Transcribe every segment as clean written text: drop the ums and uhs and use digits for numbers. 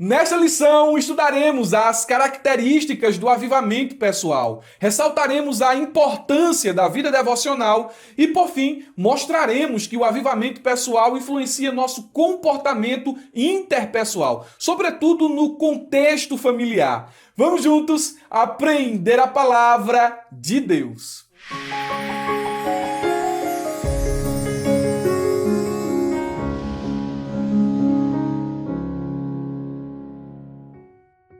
Nesta lição, estudaremos as características do avivamento pessoal, ressaltaremos a importância da vida devocional e, por fim, mostraremos que o avivamento pessoal influencia nosso comportamento interpessoal, sobretudo no contexto familiar. Vamos juntos aprender a palavra de Deus.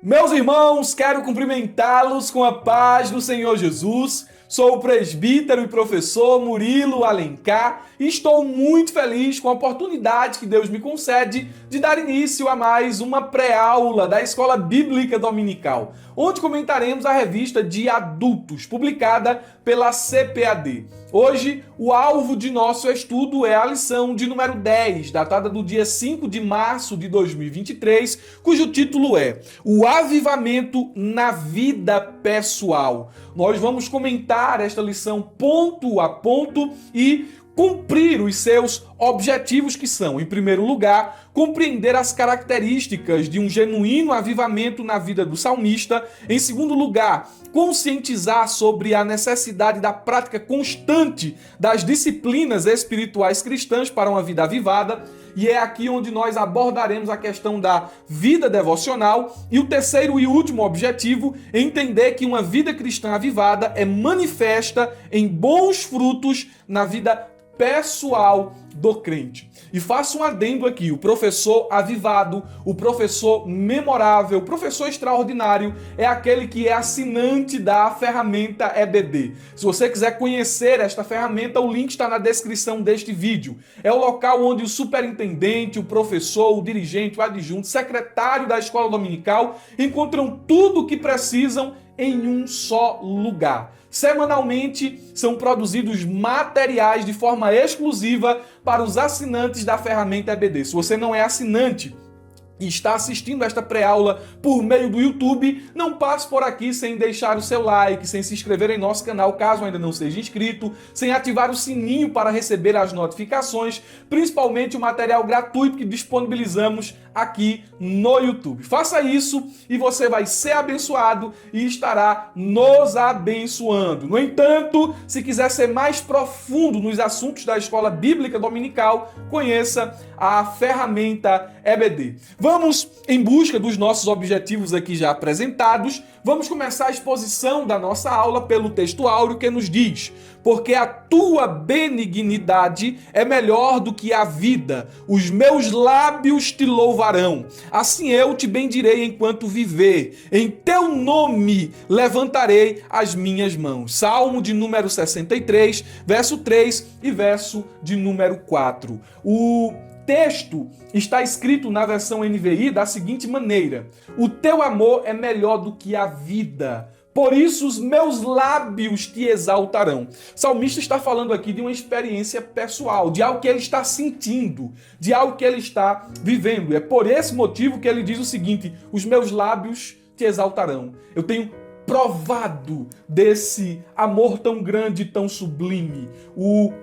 Meus irmãos, quero cumprimentá-los com a paz do Senhor Jesus. Sou o presbítero e professor Murilo Alencar e estou muito feliz com a oportunidade que Deus me concede de dar início a mais uma pré-aula da Escola Bíblica Dominical, onde comentaremos a revista de adultos, publicada pela CPAD. Hoje, o alvo de nosso estudo é a lição de número 10, datada do dia 5 de março de 2023, cujo título é O Avivamento na Vida Pessoal. Nós vamos comentar esta lição ponto a ponto e cumprir os seus objetivos, que são, em primeiro lugar, compreender as características de um genuíno avivamento na vida do salmista. Em segundo lugar, conscientizar sobre a necessidade da prática constante das disciplinas espirituais cristãs para uma vida avivada. E é aqui onde nós abordaremos a questão da vida devocional. E o terceiro e último objetivo é entender que uma vida cristã avivada é manifesta em bons frutos na vida pessoal do crente. E faço um adendo aqui, o professor avivado, o professor memorável, o professor extraordinário é aquele que é assinante da ferramenta EBD. Se você quiser conhecer esta ferramenta, o link está na descrição deste vídeo. É o local onde o superintendente, o professor, o dirigente, o adjunto, o secretário da escola dominical encontram tudo o que precisam em um só lugar. Semanalmente são produzidos materiais de forma exclusiva para os assinantes da ferramenta EBD. Se você não é assinante e está assistindo esta pré-aula por meio do YouTube, não passe por aqui sem deixar o seu like, sem se inscrever em nosso canal caso ainda não seja inscrito, sem ativar o sininho para receber as notificações, principalmente o material gratuito que disponibilizamos aqui no YouTube. Faça isso e você vai ser abençoado e estará nos abençoando. No entanto, se quiser ser mais profundo nos assuntos da Escola Bíblica Dominical, conheça a ferramenta EBD. Vamos em busca dos nossos objetivos aqui já apresentados. Vamos começar a exposição da nossa aula pelo texto áureo que nos diz: porque a tua benignidade é melhor do que a vida, os meus lábios te louvarão. Assim eu te bendirei enquanto viver, em teu nome levantarei as minhas mãos. Salmo de número 63, verso 3 e verso de número 4. O texto está escrito na versão NVI da seguinte maneira: o teu amor é melhor do que a vida, por isso os meus lábios te exaltarão. O salmista está falando aqui de uma experiência pessoal, de algo que ele está sentindo, de algo que ele está vivendo. É por esse motivo que ele diz o seguinte: os meus lábios te exaltarão. Eu tenho provado desse amor tão grande, tão sublime. O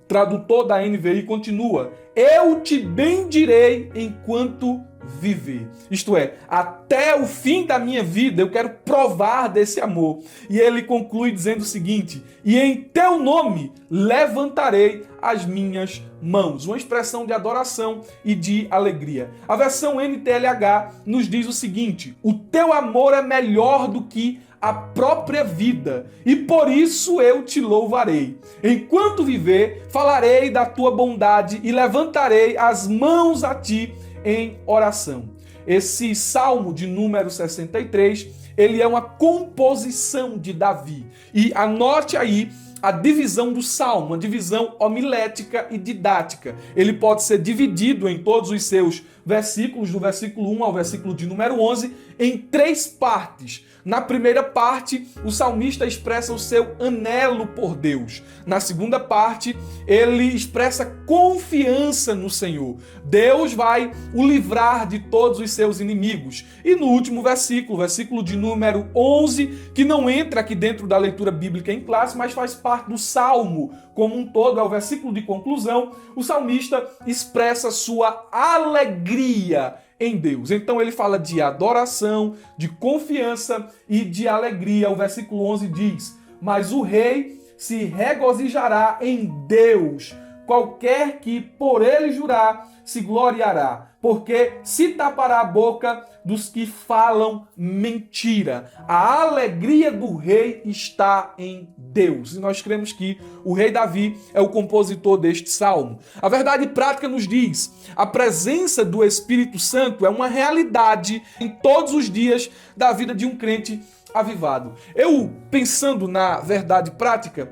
tradutor da NVI continua: eu te bendirei enquanto viver. Isto é, até o fim da minha vida eu quero provar desse amor. E ele conclui dizendo o seguinte: e em teu nome levantarei as minhas mãos. Uma expressão de adoração e de alegria. A versão NTLH nos diz o seguinte: o teu amor é melhor do que a própria vida, e por isso eu te louvarei. Enquanto viver, falarei da tua bondade e levantarei as mãos a ti em oração. Esse Salmo de número 63, ele é uma composição de Davi. E anote aí a divisão do Salmo, uma divisão homilética e didática. Ele pode ser dividido em todos os seus versículos, do versículo 1 ao versículo de número 11, em 3 partes. Na primeira parte, o salmista expressa o seu anelo por Deus. Na segunda parte, ele expressa confiança no Senhor. Deus vai o livrar de todos os seus inimigos. E no último versículo, versículo de número 11, que não entra aqui dentro da leitura bíblica em classe, mas faz parte do Salmo como um todo, é o versículo de conclusão, o salmista expressa sua alegria em Deus. Então ele fala de adoração, de confiança e de alegria. O versículo 11 diz: mas o rei se regozijará em Deus. Qualquer que por ele jurar se gloriará, porque se tapará a boca dos que falam mentira. A alegria do rei está em Deus. E nós cremos que o rei Davi é o compositor deste salmo. A verdade prática nos diz: a presença do Espírito Santo é uma realidade em todos os dias da vida de um crente avivado. Eu, pensando na verdade prática,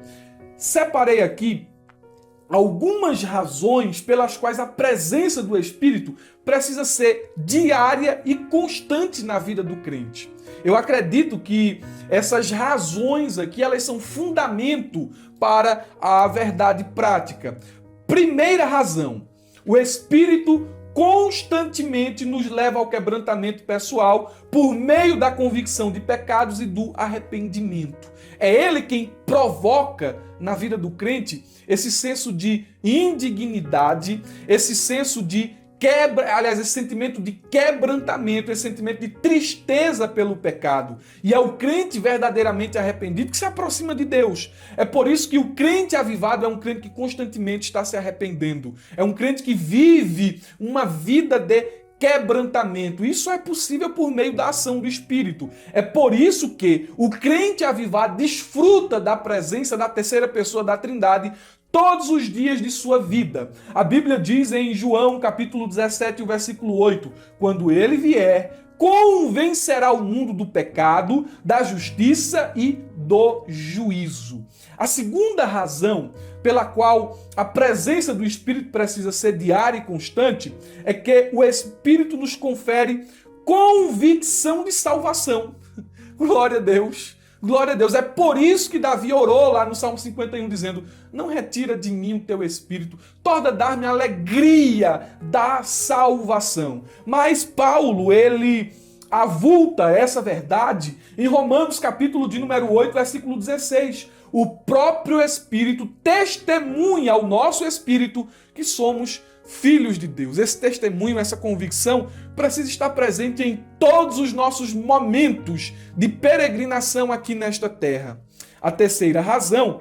separei aqui algumas razões pelas quais a presença do Espírito precisa ser diária e constante na vida do crente. Eu acredito que essas razões aqui, elas são fundamento para a verdade prática. Primeira razão: o Espírito constantemente nos leva ao quebrantamento pessoal por meio da convicção de pecados e do arrependimento. É ele quem provoca na vida do crente esse senso de indignidade, esse senso de esse sentimento de quebrantamento, esse sentimento de tristeza pelo pecado. E é o crente verdadeiramente arrependido que se aproxima de Deus. É por isso que o crente avivado é um crente que constantemente está se arrependendo. É um crente que vive uma vida de quebrantamento. Isso é possível por meio da ação do Espírito. É por isso que o crente avivado desfruta da presença da terceira pessoa da Trindade todos os dias de sua vida. A Bíblia diz em João, capítulo 17, o versículo 8, quando ele vier, convencerá o mundo do pecado, da justiça e do juízo. A segunda razão pela qual a presença do Espírito precisa ser diária e constante é que o Espírito nos confere convicção de salvação. Glória a Deus! Glória a Deus. É por isso que Davi orou lá no Salmo 51, dizendo: não retira de mim o teu Espírito, torna a dar-me a alegria da salvação. Mas Paulo, ele avulta essa verdade em Romanos, capítulo de número 8, versículo 16. O próprio Espírito testemunha ao nosso espírito que somos filhos de Deus. Esse testemunho, essa convicção precisa estar presente em todos os nossos momentos de peregrinação aqui nesta terra. A terceira razão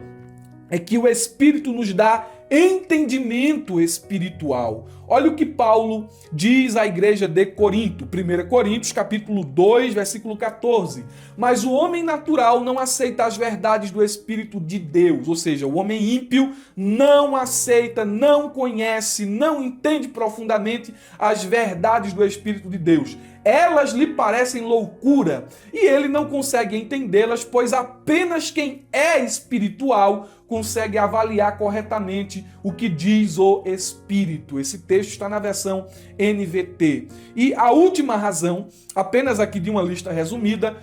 é que o Espírito nos dá entendimento espiritual. Olha o que Paulo diz à igreja de Corinto, 1 Coríntios, capítulo 2, versículo 14. Mas o homem natural não aceita as verdades do Espírito de Deus, ou seja, o homem ímpio não aceita, não conhece, não entende profundamente as verdades do Espírito de Deus. Elas lhe parecem loucura e ele não consegue entendê-las, pois apenas quem é espiritual consegue avaliar corretamente o que diz o Espírito. Esse texto está na versão NVT. E a última razão, apenas aqui de uma lista resumida,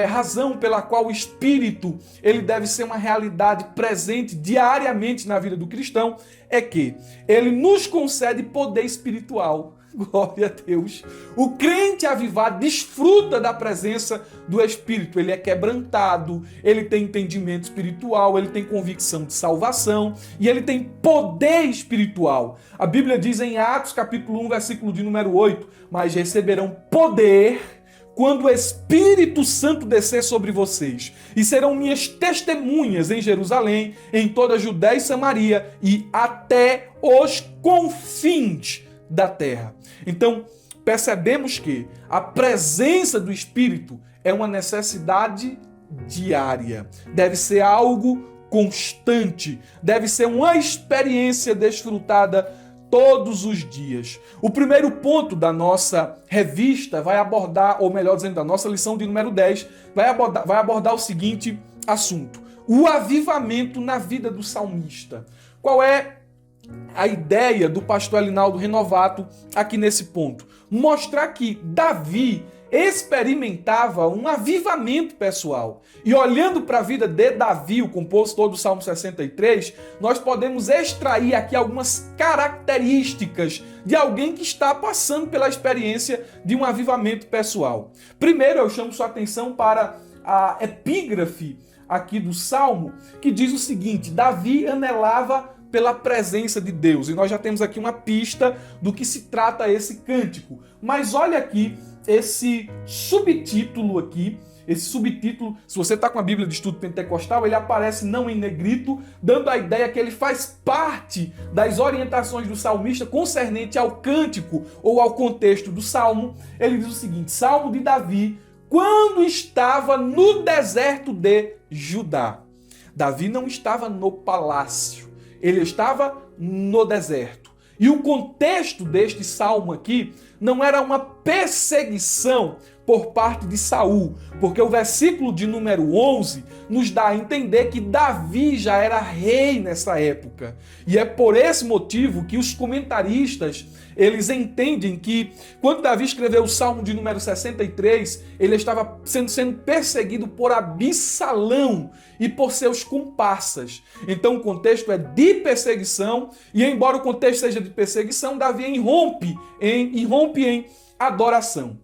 razão pela qual o Espírito ele deve ser uma realidade presente diariamente na vida do cristão, é que ele nos concede poder espiritual. Glória a Deus. O crente avivado desfruta da presença do Espírito. Ele é quebrantado, ele tem entendimento espiritual, ele tem convicção de salvação e ele tem poder espiritual. A Bíblia diz em Atos, capítulo 1, versículo de número 8, mas receberão poder quando o Espírito Santo descer sobre vocês, e serão minhas testemunhas em Jerusalém, em toda a Judéia e Samaria e até os confins da terra. Então, percebemos que a presença do Espírito é uma necessidade diária. Deve ser algo constante. Deve ser uma experiência desfrutada todos os dias. O primeiro ponto da nossa revista vai abordar, ou melhor dizendo, da nossa lição de número 10, vai abordar o seguinte assunto: o avivamento na vida do salmista. Qual é a ideia do pastor Elinaldo Renovato aqui nesse ponto? Mostrar que Davi experimentava um avivamento pessoal. E olhando para a vida de Davi, o compositor do Salmo 63, nós podemos extrair aqui algumas características de alguém que está passando pela experiência de um avivamento pessoal. Primeiro, eu chamo sua atenção para a epígrafe aqui do Salmo, que diz o seguinte: Davi anelava pela presença de Deus. E nós já temos aqui uma pista do que se trata esse cântico. Mas olha aqui esse subtítulo aqui. Esse subtítulo, se você está com a Bíblia de Estudo Pentecostal, ele aparece não em negrito, dando a ideia que ele faz parte das orientações do salmista concernente ao cântico ou ao contexto do salmo. Ele diz o seguinte: Salmo de Davi, quando estava no deserto de Judá. Davi não estava no palácio, ele estava no deserto. E o contexto deste salmo aqui não era uma perseguição por parte de Saul, porque o versículo de número 11 nos dá a entender que Davi já era rei nessa época. E é por esse motivo que os comentaristas, eles entendem que quando Davi escreveu o Salmo de número 63, ele estava sendo perseguido por Absalão e por seus comparsas. Então o contexto é de perseguição, e embora o contexto seja de perseguição, Davi irrompe em adoração.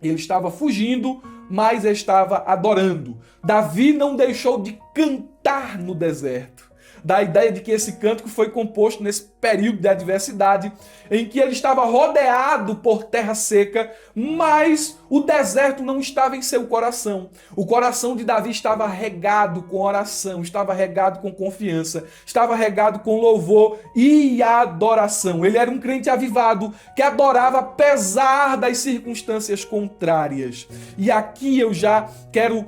Ele estava fugindo, mas estava adorando. Davi não deixou de cantar no deserto. Dá a ideia de que esse cântico foi composto nesse período de adversidade, em que ele estava rodeado por terra seca, mas o deserto não estava em seu coração. O coração de Davi estava regado com oração, estava regado com confiança, estava regado com louvor e adoração. Ele era um crente avivado que adorava apesar das circunstâncias contrárias. E aqui eu já quero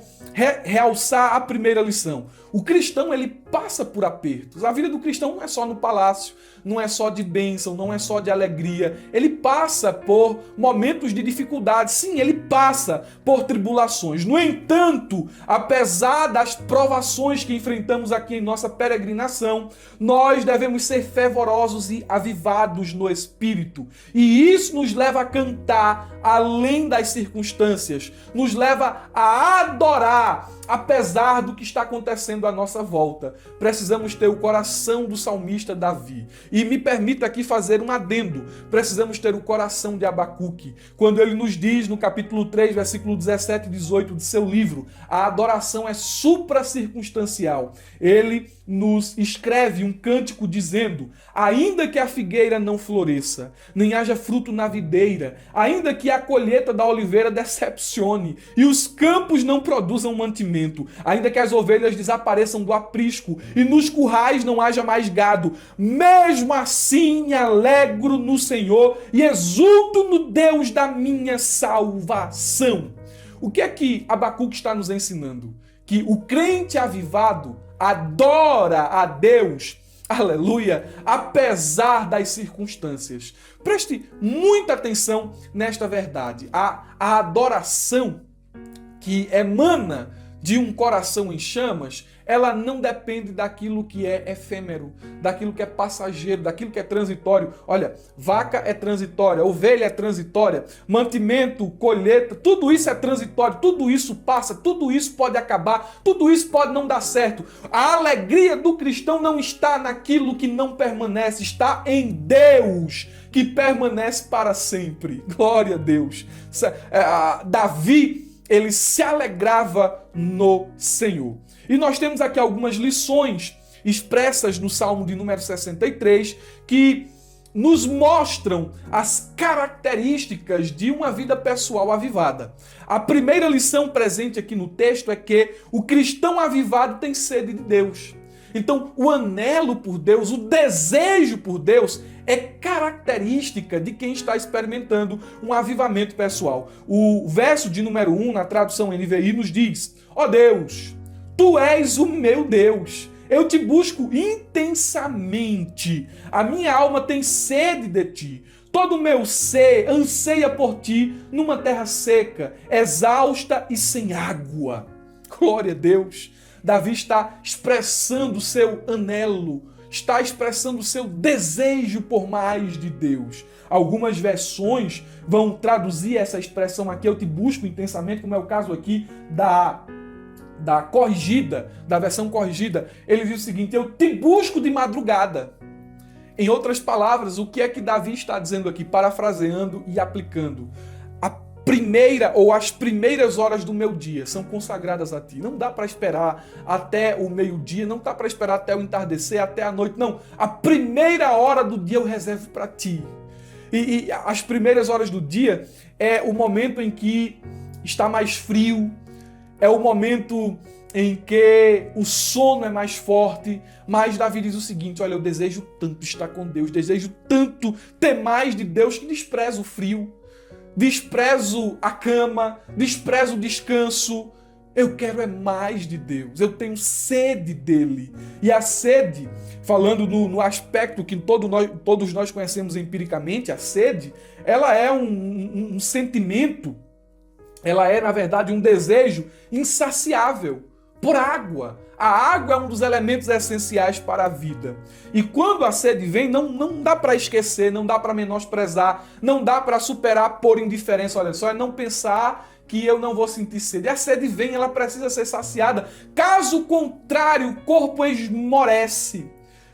realçar a primeira lição. O cristão, ele passa por apertos. A vida do cristão não é só no palácio, não é só de bênção, não é só de alegria. Ele passa por momentos de dificuldade. Sim, ele passa por tribulações. No entanto, apesar das provações que enfrentamos aqui em nossa peregrinação, nós devemos ser fervorosos e avivados no espírito. E isso nos leva a cantar além das circunstâncias, nos leva a adorar apesar do que está acontecendo à nossa volta. Precisamos ter o coração do salmista Davi. E me permita aqui fazer um adendo. Precisamos ter o coração de Abacuque. Quando ele nos diz no capítulo 3, versículo 17 e 18 de seu livro, a adoração é supracircunstancial. Ele nos escreve um cântico dizendo: ainda que a figueira não floresça, nem haja fruto na videira, ainda que a colheita da oliveira decepcione e os campos não produzam mantimento, ainda que as ovelhas desapareçam do aprisco e nos currais não haja mais gado, mesmo assim me alegro no Senhor e exulto no Deus da minha salvação. O que é que Abacuque está nos ensinando? Que o crente avivado adora a Deus, aleluia, apesar das circunstâncias. Preste muita atenção nesta verdade. A adoração que emana de um coração em chamas, ela não depende daquilo que é efêmero, daquilo que é passageiro, daquilo que é transitório. Olha, vaca é transitória, ovelha é transitória, mantimento, colheita, tudo isso é transitório, tudo isso passa, tudo isso pode acabar, tudo isso pode não dar certo. A alegria do cristão não está naquilo que não permanece, está em Deus, que permanece para sempre. Glória a Deus. Davi, ele se alegrava no Senhor. E nós temos aqui algumas lições expressas no Salmo de número 63 que nos mostram as características de uma vida pessoal avivada. A primeira lição presente aqui no texto é que o cristão avivado tem sede de Deus. Então, o anelo por Deus, o desejo por Deus é característica de quem está experimentando um avivamento pessoal. O verso de número 1, na tradução NVI, nos diz: ó Deus, Tu és o meu Deus, eu te busco intensamente, a minha alma tem sede de Ti. Todo o meu ser anseia por Ti numa terra seca, exausta e sem água. Glória a Deus. Davi está expressando o seu anelo, está expressando o seu desejo por mais de Deus. Algumas versões vão traduzir essa expressão aqui, eu te busco intensamente, como é o caso aqui da corrigida, da versão corrigida. Ele diz o seguinte: eu te busco de madrugada. Em outras palavras, o que é que Davi está dizendo aqui, parafraseando e aplicando? as primeiras horas do meu dia são consagradas a ti. Não dá para esperar até o meio-dia, não dá para esperar até o entardecer, até a noite, não. A primeira hora do dia eu reservo para ti. E as primeiras horas do dia é o momento em que está mais frio, é o momento em que o sono é mais forte, mas Davi diz o seguinte: olha, eu desejo tanto estar com Deus, desejo tanto ter mais de Deus, que desprezo o frio, desprezo a cama, desprezo o descanso. Eu quero é mais de Deus, eu tenho sede dele. E a sede, falando no aspecto que todos nós conhecemos empiricamente, a sede, ela é um sentimento, ela é, na verdade, um desejo insaciável por água. A água é um dos elementos essenciais para a vida. E quando a sede vem, não dá para esquecer, não dá para menosprezar, não dá para superar por indiferença. Olha só, é não pensar que eu não vou sentir sede. A sede vem, ela precisa ser saciada. Caso contrário, o corpo esmorece.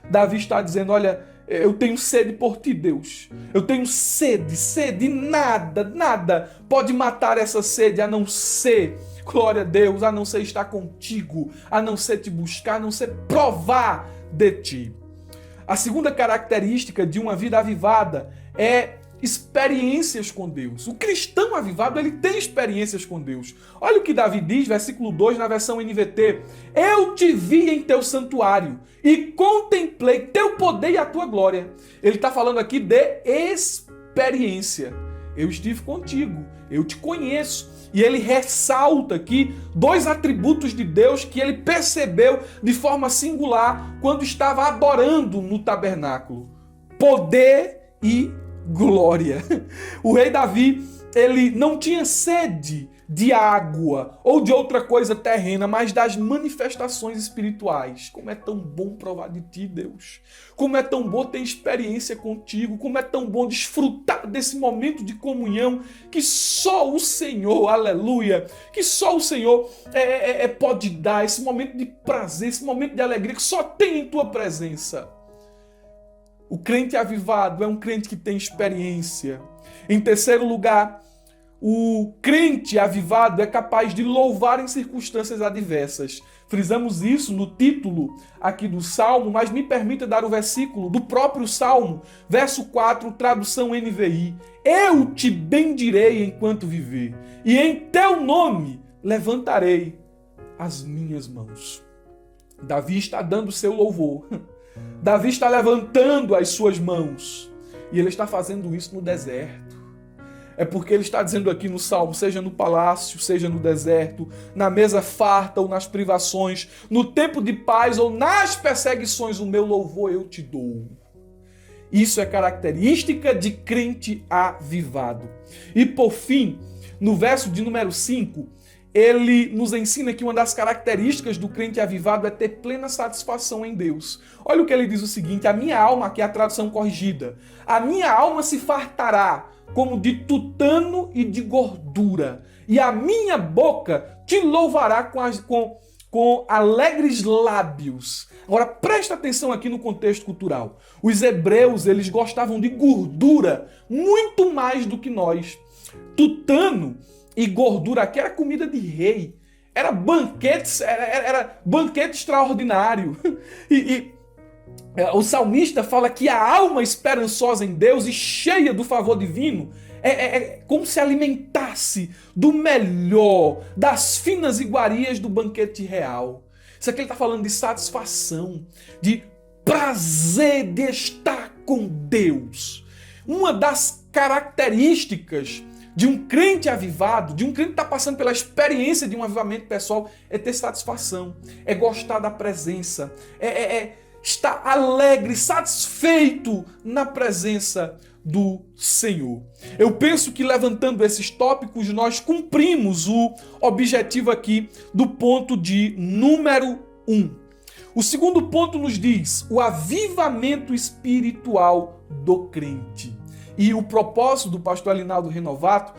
Davi está dizendo, olha, eu tenho sede por ti, Deus. Eu tenho sede, nada pode matar essa sede a não ser, glória a Deus, a não ser estar contigo, a não ser te buscar, a não ser provar de ti. A segunda característica de uma vida avivada é experiências com Deus. O cristão avivado, ele tem experiências com Deus. Olha o que Davi diz, versículo 2, na versão NVT. Eu te vi em teu santuário e contemplei teu poder e a tua glória. Ele está falando aqui de experiência. Eu estive contigo, eu te conheço. E ele ressalta aqui dois atributos de Deus que ele percebeu de forma singular quando estava adorando no tabernáculo: poder e glória. O rei Davi, ele não tinha sede de água ou de outra coisa terrena, mas das manifestações espirituais. Como é tão bom provar de ti, Deus. Como é tão bom ter experiência contigo. Como é tão bom desfrutar desse momento de comunhão que só o Senhor, aleluia, que só o Senhor pode dar. Esse momento de prazer, esse momento de alegria que só tem em tua presença. O crente avivado é um crente que tem experiência. Em terceiro lugar, o crente avivado é capaz de louvar em circunstâncias adversas. Frisamos isso no título aqui do Salmo, mas me permita dar o versículo do próprio Salmo, verso 4, tradução NVI. Eu te bendirei enquanto viver, e em teu nome levantarei as minhas mãos. Davi está dando seu louvor. Davi está levantando as suas mãos. E ele está fazendo isso no deserto. É porque ele está dizendo aqui no Salmo, seja no palácio, seja no deserto, na mesa farta ou nas privações, no tempo de paz ou nas perseguições, o meu louvor eu te dou. Isso é característica de crente avivado. E por fim, no verso de número 5, ele nos ensina que uma das características do crente avivado é ter plena satisfação em Deus. Olha o que ele diz o seguinte: a minha alma, aqui é a tradução corrigida, a minha alma se fartará como de tutano e de gordura, e a minha boca te louvará com alegres lábios. Agora presta atenção aqui no contexto cultural. Os hebreus, eles gostavam de gordura muito mais do que nós. Tutano e gordura aqui era comida de rei. Era banquete, era banquete extraordinário. O salmista fala que a alma esperançosa em Deus e cheia do favor divino é como se alimentasse do melhor, das finas iguarias do banquete real. Isso aqui ele está falando de satisfação, de prazer de estar com Deus. Uma das características de um crente avivado, de um crente que está passando pela experiência de um avivamento pessoal, é ter satisfação, é gostar da presença, estar alegre, satisfeito na presença do Senhor. Eu penso que levantando esses tópicos, nós cumprimos o objetivo aqui do ponto de número 1. O segundo ponto nos diz o avivamento espiritual do crente. E o propósito do pastor Alinaldo Renovato,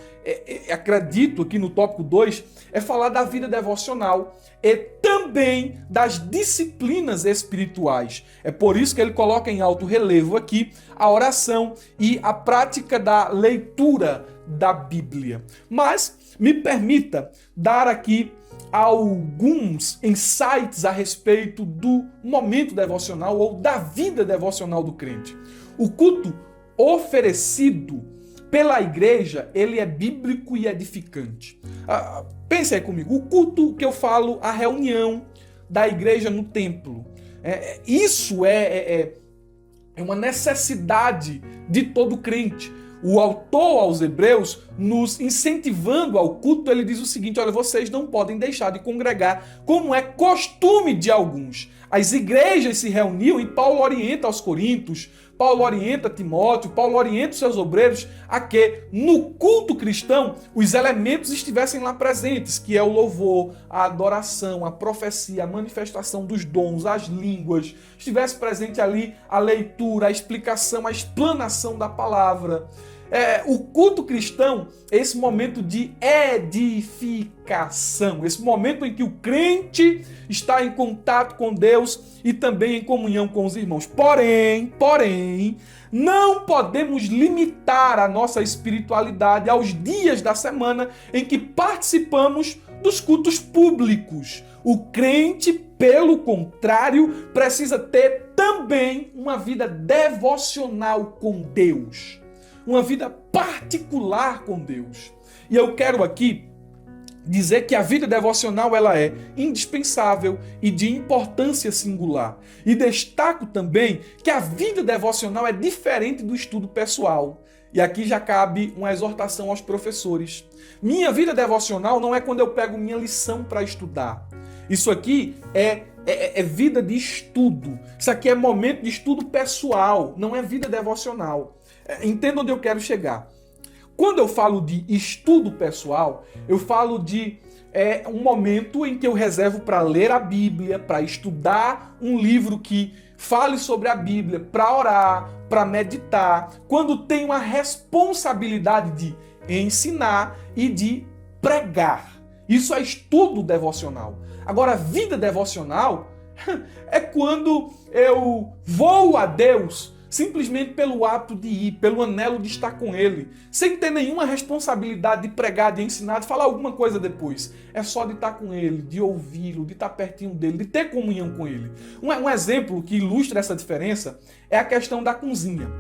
acredito aqui no tópico 2, é falar da vida devocional e também das disciplinas espirituais. É por isso que ele coloca em alto relevo aqui a oração e a prática da leitura da Bíblia. Mas me permita dar aqui alguns insights a respeito do momento devocional ou da vida devocional do crente. O culto oferecido pela igreja, ele é bíblico e edificante. Pense aí comigo, o culto que eu falo, a reunião da igreja no templo, isso é uma necessidade de todo crente. O autor aos Hebreus, nos incentivando ao culto, ele diz o seguinte: olha, vocês não podem deixar de congregar, como é costume de alguns. As igrejas se reuniam e Paulo orienta aos Coríntios, Paulo orienta Timóteo, Paulo orienta os seus obreiros a que no culto cristão os elementos estivessem lá presentes, que é o louvor, a adoração, a profecia, a manifestação dos dons, as línguas, estivesse presente ali a leitura, a explicação, a explanação da palavra. O culto cristão é esse momento de edificação, esse momento em que o crente está em contato com Deus e também em comunhão com os irmãos. Porém, não podemos limitar a nossa espiritualidade aos dias da semana em que participamos dos cultos públicos. O crente, pelo contrário, precisa ter também uma vida devocional com Deus. Uma vida particular com Deus. E eu quero aqui dizer que a vida devocional ela é indispensável e de importância singular. E destaco também que a vida devocional é diferente do estudo pessoal. E aqui já cabe uma exortação aos professores. Minha vida devocional não é quando eu pego minha lição para estudar. Isso aqui é vida de estudo. Isso aqui é momento de estudo pessoal, não é vida devocional. Entenda onde eu quero chegar. Quando eu falo de estudo pessoal, eu falo de um momento em que eu reservo para ler a Bíblia, para estudar um livro que fale sobre a Bíblia, para orar, para meditar, quando tenho a responsabilidade de ensinar e de pregar. Isso é estudo devocional. Agora, vida devocional é quando eu vou a Deus simplesmente pelo hábito de ir, pelo anelo de estar com Ele, sem ter nenhuma responsabilidade de pregar, de ensinar, de falar alguma coisa depois. É só de estar com Ele, de ouvi-lo, de estar pertinho dEle, de ter comunhão com Ele. Um exemplo que ilustra essa diferença é a questão da cozinha.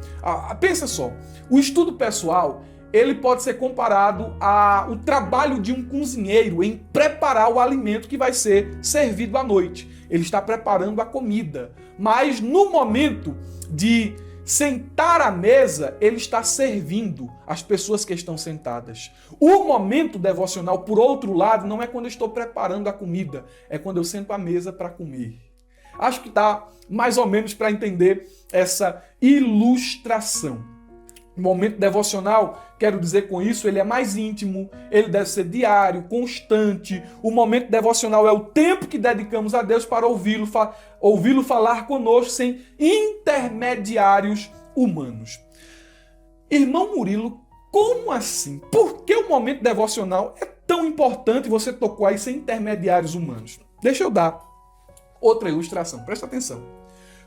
Pensa só, o estudo pessoal, ele pode ser comparado ao trabalho de um cozinheiro em preparar o alimento que vai ser servido à noite. Ele está preparando a comida, mas no momento de sentar à mesa, ele está servindo as pessoas que estão sentadas. O momento devocional, por outro lado, não é quando eu estou preparando a comida, é quando eu sento à mesa para comer. Acho que dá mais ou menos para entender essa ilustração. O momento devocional, quero dizer com isso, ele é mais íntimo, ele deve ser diário, constante. O momento devocional é o tempo que dedicamos a Deus para ouvi-lo falar conosco sem intermediários humanos. Irmão Murilo, como assim? Por que o momento devocional é tão importante e você tocou aí sem intermediários humanos? Deixa eu dar outra ilustração, presta atenção.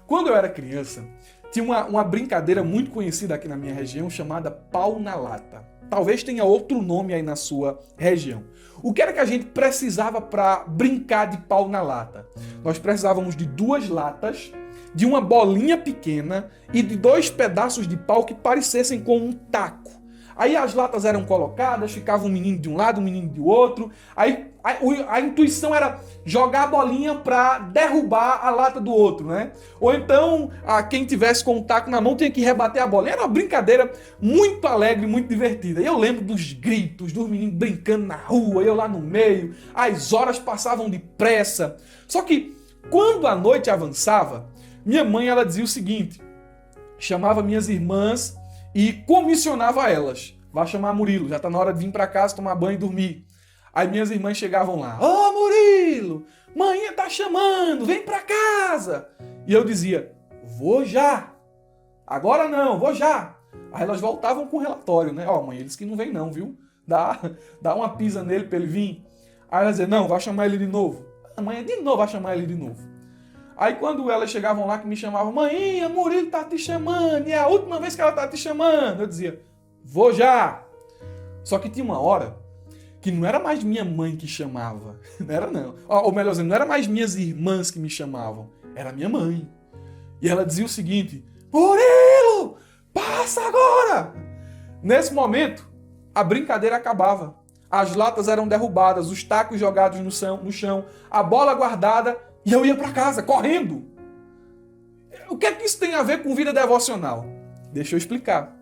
Quando eu era criança, tinha uma brincadeira muito conhecida aqui na minha região chamada pau na lata. Talvez tenha outro nome aí na sua região. O que era que a gente precisava para brincar de pau na lata? Nós precisávamos de 2 latas, de uma bolinha pequena e de 2 pedaços de pau que parecessem com um taco. Aí as latas eram colocadas, ficava um menino de um lado, um menino do outro. Aí a intuição era jogar a bolinha para derrubar a lata do outro, né? Ou então, quem tivesse com o taco na mão tinha que rebater a bola. Era uma brincadeira muito alegre, muito divertida. E eu lembro dos gritos, dos meninos brincando na rua, eu lá no meio. As horas passavam depressa. Só que, quando a noite avançava, minha mãe ela dizia o seguinte, chamava minhas irmãs e comissionava elas. Vai chamar Murilo, já está na hora de vir para casa, tomar banho e dormir. Aí minhas irmãs chegavam lá. Ô Murilo, mãe tá chamando, vem para casa. E eu dizia, vou já. Agora não, vou já. Aí elas voltavam com o relatório, né? Ó, mãe, eles que não vem não, viu? Dá uma pisa nele para ele vir. Aí elas diziam, não, vai chamar ele de novo. A mãe, de novo, vai chamar ele de novo. Aí quando elas chegavam lá que me chamavam, mãe, Murilo tá te chamando, e é a última vez que ela tá te chamando. Eu dizia, vou já. Só que tinha uma hora que não era mais minha mãe que chamava. Não era não. Ou melhor dizendo, não era mais minhas irmãs que me chamavam. Era minha mãe. E ela dizia o seguinte: Murilo, passa agora! Nesse momento, a brincadeira acabava. As latas eram derrubadas, os tacos jogados no chão, a bola guardada, e eu ia para casa, correndo. O que é que isso tem a ver com vida devocional? Deixa eu explicar.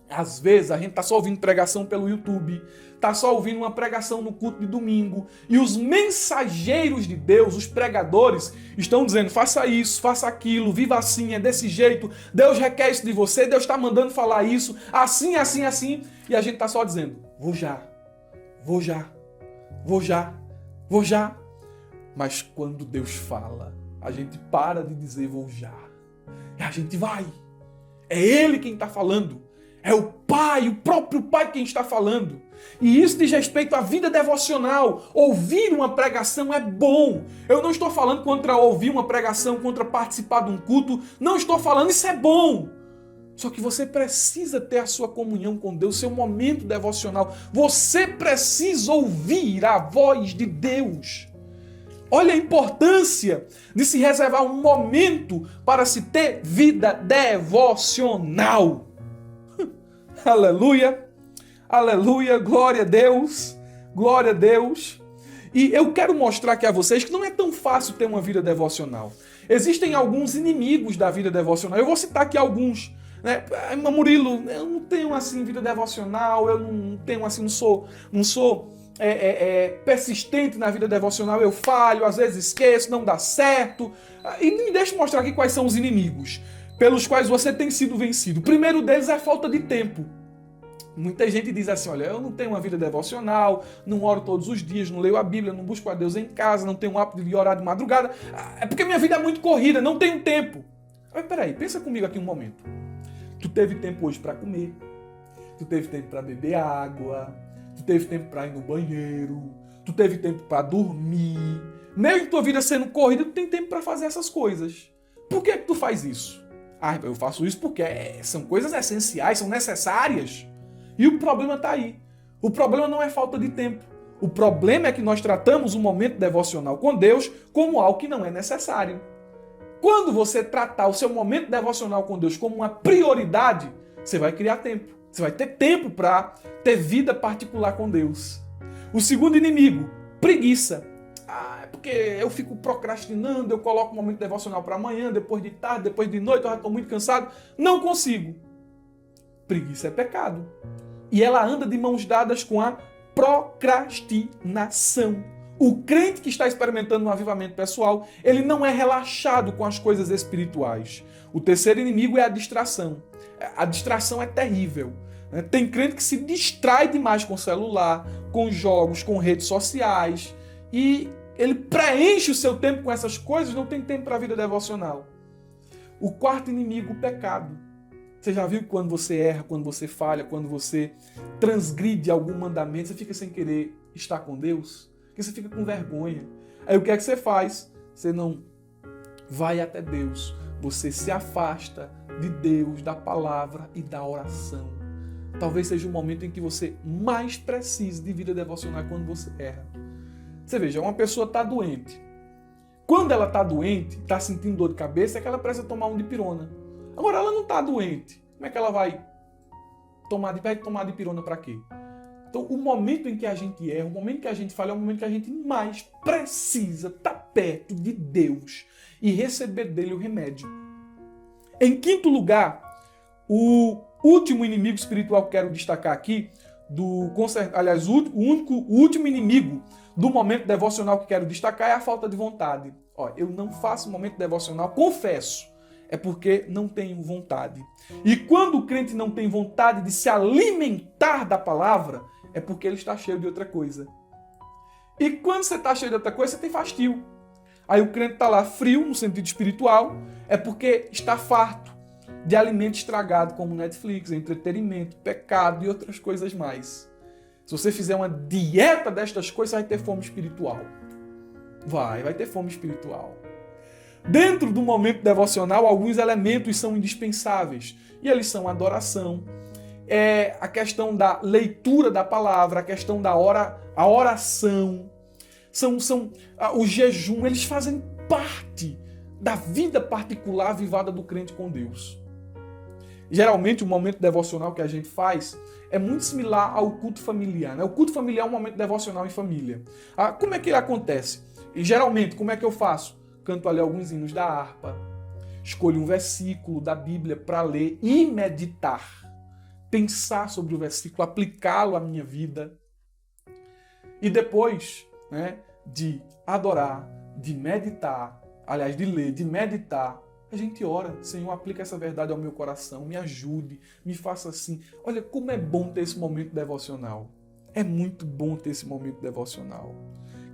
Às vezes a gente está só ouvindo pregação pelo YouTube, está só ouvindo uma pregação no culto de domingo, e os mensageiros de Deus, os pregadores, estão dizendo: faça isso, faça aquilo, viva assim, é desse jeito, Deus requer isso de você, Deus está mandando falar isso, assim, assim, assim, e a gente está só dizendo: vou já, vou já, vou já, vou já. Mas quando Deus fala, a gente para de dizer vou já, e a gente vai. É Ele quem está falando. É o Pai, o próprio Pai quem está falando. E isso diz respeito à vida devocional. Ouvir uma pregação é bom. Eu não estou falando contra ouvir uma pregação, contra participar de um culto. Não estou falando, isso é bom. Só que você precisa ter a sua comunhão com Deus, seu momento devocional. Você precisa ouvir a voz de Deus. Olha a importância de se reservar um momento para se ter vida devocional. Aleluia, aleluia, glória a Deus, glória a Deus. E eu quero mostrar aqui a vocês que não é tão fácil ter uma vida devocional. Existem alguns inimigos da vida devocional. Eu vou citar aqui alguns. Né? Murilo, eu não tenho assim vida devocional, eu não tenho assim, não sou persistente na vida devocional, eu falho, às vezes esqueço, não dá certo. E me deixa mostrar aqui quais são os inimigos pelos quais você tem sido vencido. O primeiro deles é a falta de tempo. Muita gente diz assim: olha, eu não tenho uma vida devocional, não oro todos os dias, não leio a Bíblia, não busco a Deus em casa, não tenho o hábito de orar de madrugada. É porque minha vida é muito corrida, não tenho tempo. Mas peraí, pensa comigo aqui um momento. Tu teve tempo hoje para comer, tu teve tempo para beber água, tu teve tempo para ir no banheiro, tu teve tempo para dormir. Mesmo tua vida sendo corrida, tu tem tempo para fazer essas coisas. Por que tu faz isso? Ah, eu faço isso porque são coisas essenciais, são necessárias. E o problema está aí. O problema não é falta de tempo. O problema é que nós tratamos o momento devocional com Deus como algo que não é necessário. Quando você tratar o seu momento devocional com Deus como uma prioridade, você vai criar tempo. Você vai ter tempo para ter vida particular com Deus. O segundo inimigo, preguiça. É porque eu fico procrastinando, eu coloco o momento devocional para amanhã, depois de tarde, depois de noite, eu já estou muito cansado. Não consigo. Preguiça é pecado. E ela anda de mãos dadas com a procrastinação. O crente que está experimentando um avivamento pessoal, ele não é relaxado com as coisas espirituais. O terceiro inimigo é a distração. A distração é terrível. Tem crente que se distrai demais com o celular, com jogos, com redes sociais, e ele preenche o seu tempo com essas coisas, não tem tempo para a vida devocional. O quarto inimigo, o pecado. Você já viu que quando você erra, quando você falha, quando você transgride algum mandamento, você fica sem querer estar com Deus? Porque você fica com vergonha. Aí o que é que você faz? Você não vai até Deus. Você se afasta de Deus, da palavra e da oração. Talvez seja o momento em que você mais precise de vida devocional quando você erra. Você veja, uma pessoa está doente. Quando ela está doente, está sentindo dor de cabeça, é que ela precisa tomar um dipirona. Agora, ela não está doente. Como é que ela vai tomar dipirona para quê? Então, o momento em que a gente erra, o momento que a gente falha, é o momento que a gente mais precisa estar perto de Deus e receber dele o remédio. Em quinto lugar, o último inimigo espiritual que quero destacar aqui, o último inimigo do momento devocional que quero destacar é a falta de vontade. Eu não faço momento devocional, confesso. É porque não tenho vontade. E quando o crente não tem vontade de se alimentar da palavra, é porque ele está cheio de outra coisa. E quando você está cheio de outra coisa, você tem fastio. Aí o crente está lá frio, no sentido espiritual, é porque está farto de alimento estragado, como Netflix, entretenimento, pecado e outras coisas mais. Se você fizer uma dieta destas coisas, você vai ter fome espiritual. Vai ter fome espiritual. Dentro do momento devocional, alguns elementos são indispensáveis. E eles são a adoração, é a questão da leitura da palavra, a questão da a oração, o jejum, eles fazem parte da vida particular avivada do crente com Deus. Geralmente, o momento devocional que a gente faz é muito similar ao culto familiar, né? O culto familiar é um momento devocional em família. Como é que ele acontece? E geralmente, como é que eu faço? Canto ali alguns hinos da harpa, escolho um versículo da Bíblia para ler e meditar, pensar sobre o versículo, aplicá-lo à minha vida. E depois, né, de adorar, de meditar, aliás, de ler, de meditar, a gente ora. Senhor, aplica essa verdade ao meu coração, me ajude, me faça assim. Olha como é bom ter esse momento devocional. É muito bom ter esse momento devocional.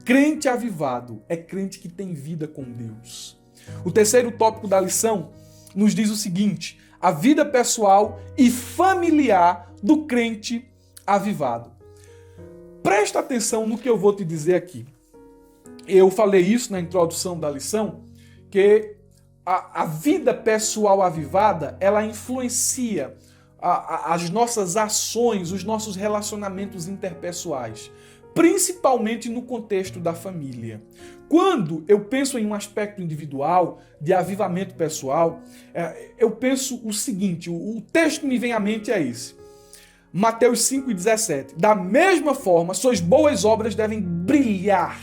Crente avivado é crente que tem vida com Deus. O terceiro tópico da lição nos diz o seguinte: a vida pessoal e familiar do crente avivado. Presta atenção no que eu vou te dizer aqui. Eu falei isso na introdução da lição, que a vida pessoal avivada, ela influencia as nossas ações, os nossos relacionamentos interpessoais, principalmente no contexto da família. Quando eu penso em um aspecto individual, de avivamento pessoal, eu penso o seguinte, o texto que me vem à mente é esse. Mateus 5,17. Da mesma forma, suas boas obras devem brilhar,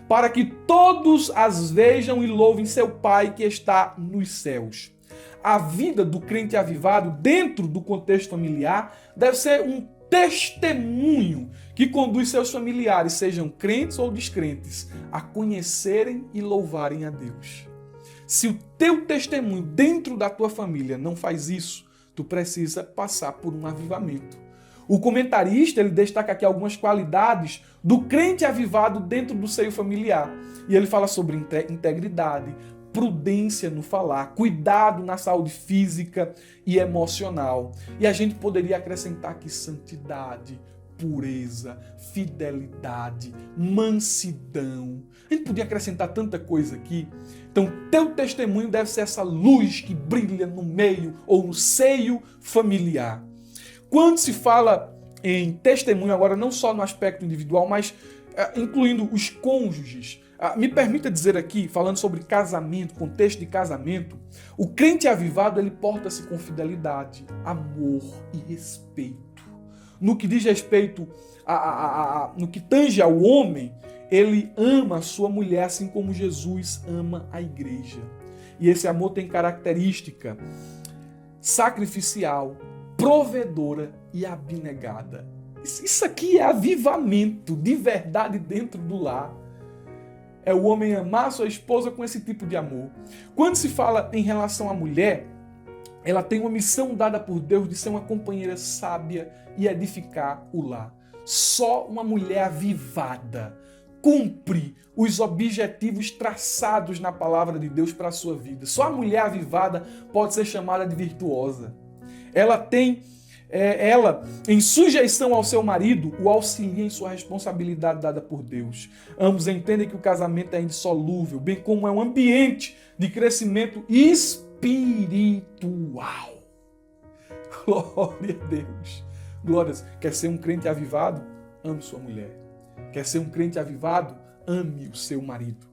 para que todos as vejam e louvem seu Pai que está nos céus. A vida do crente avivado, dentro do contexto familiar, deve ser um testemunho que conduz seus familiares, sejam crentes ou descrentes, a conhecerem e louvarem a Deus. Se o teu testemunho dentro da tua família não faz isso, tu precisa passar por um avivamento. O comentarista, ele destaca aqui algumas qualidades do crente avivado dentro do seio familiar. E ele fala sobre integridade, prudência no falar, cuidado na saúde física e emocional. E a gente poderia acrescentar aqui santidade, pureza, fidelidade, mansidão. A gente podia acrescentar tanta coisa aqui. Então, teu testemunho deve ser essa luz que brilha no meio ou no seio familiar. Quando se fala em testemunho agora, não só no aspecto individual, mas incluindo os cônjuges, me permita dizer aqui, falando sobre casamento, contexto de casamento, o crente avivado, ele porta-se com fidelidade, amor e respeito. No que diz respeito, no que tange ao homem, ele ama a sua mulher assim como Jesus ama a igreja. E esse amor tem característica sacrificial, provedora e abnegada. Isso aqui é avivamento de verdade dentro do lar. É o homem amar sua esposa com esse tipo de amor. Quando se fala em relação à mulher, ela tem uma missão dada por Deus de ser uma companheira sábia e edificar o lar. Só uma mulher avivada cumpre os objetivos traçados na palavra de Deus para a sua vida. Só a mulher avivada pode ser chamada de virtuosa. Ela, em sujeição ao seu marido, o auxilia em sua responsabilidade dada por Deus. Ambos entendem que o casamento é indissolúvel, bem como é um ambiente de crescimento espiritual. Glória a Deus. Glórias. Quer ser um crente avivado? Ame sua mulher. Quer ser um crente avivado? Ame o seu marido.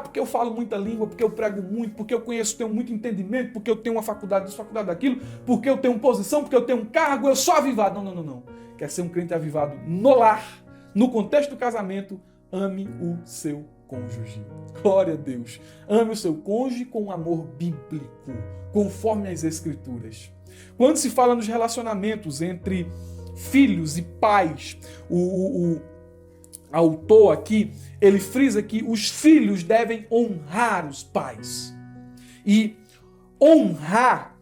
Porque eu falo muita língua, porque eu prego muito, porque eu tenho muito entendimento, porque eu tenho uma faculdade disso, faculdade daquilo, porque eu tenho posição, porque eu tenho um cargo, eu sou avivado. Não. Quer ser um crente avivado no lar, no contexto do casamento, ame o seu cônjuge. Glória a Deus. Ame o seu cônjuge com amor bíblico, conforme as Escrituras. Quando se fala nos relacionamentos entre filhos e pais, o autor aqui, ele frisa que os filhos devem honrar os pais. E honrar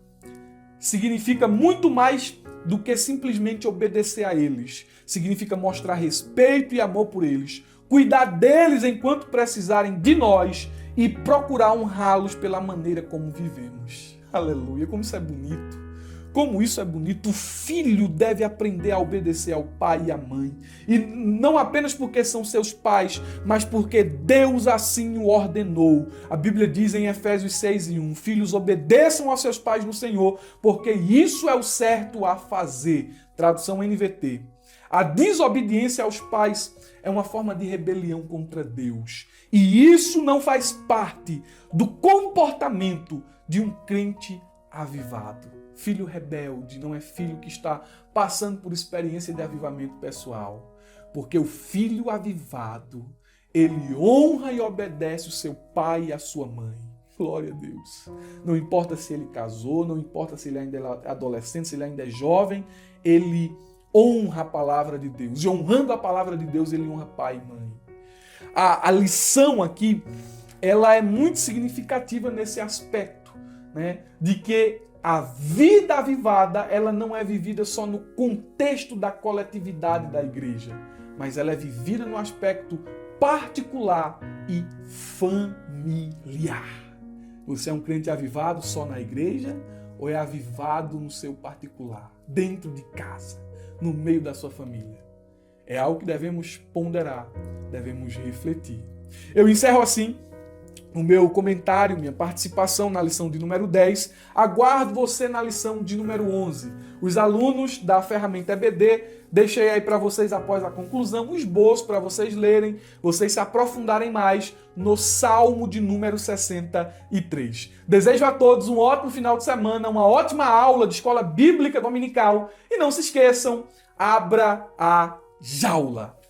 significa muito mais do que simplesmente obedecer a eles. Significa mostrar respeito e amor por eles, cuidar deles enquanto precisarem de nós e procurar honrá-los pela maneira como vivemos. Aleluia, como isso é bonito. Como isso é bonito, o filho deve aprender a obedecer ao pai e à mãe. E não apenas porque são seus pais, mas porque Deus assim o ordenou. A Bíblia diz em Efésios 6:1, filhos, obedeçam aos seus pais no Senhor, porque isso é o certo a fazer. tradução NVT. A desobediência aos pais é uma forma de rebelião contra Deus. E isso não faz parte do comportamento de um crente avivado. Filho rebelde não é filho que está passando por experiência de avivamento pessoal. Porque o filho avivado, ele honra e obedece o seu pai e a sua mãe. Glória a Deus. Não importa se ele casou, não importa se ele ainda é adolescente, se ele ainda é jovem, ele honra a palavra de Deus. E honrando a palavra de Deus, ele honra pai e mãe. A lição aqui, ela é muito significativa nesse aspecto, né? De que a vida avivada, ela não é vivida só no contexto da coletividade da igreja, mas ela é vivida no aspecto particular e familiar. Você é um crente avivado só na igreja ou é avivado no seu particular, dentro de casa, no meio da sua família? É algo que devemos ponderar, devemos refletir. Eu encerro assim o meu comentário, minha participação na lição de número 10. Aguardo você na lição de número 11. Os alunos da ferramenta EBD, deixei aí para vocês, após a conclusão, um esboço para vocês lerem, vocês se aprofundarem mais no Salmo de número 63. Desejo a todos um ótimo final de semana, uma ótima aula de escola bíblica dominical e não se esqueçam, abra a jaula.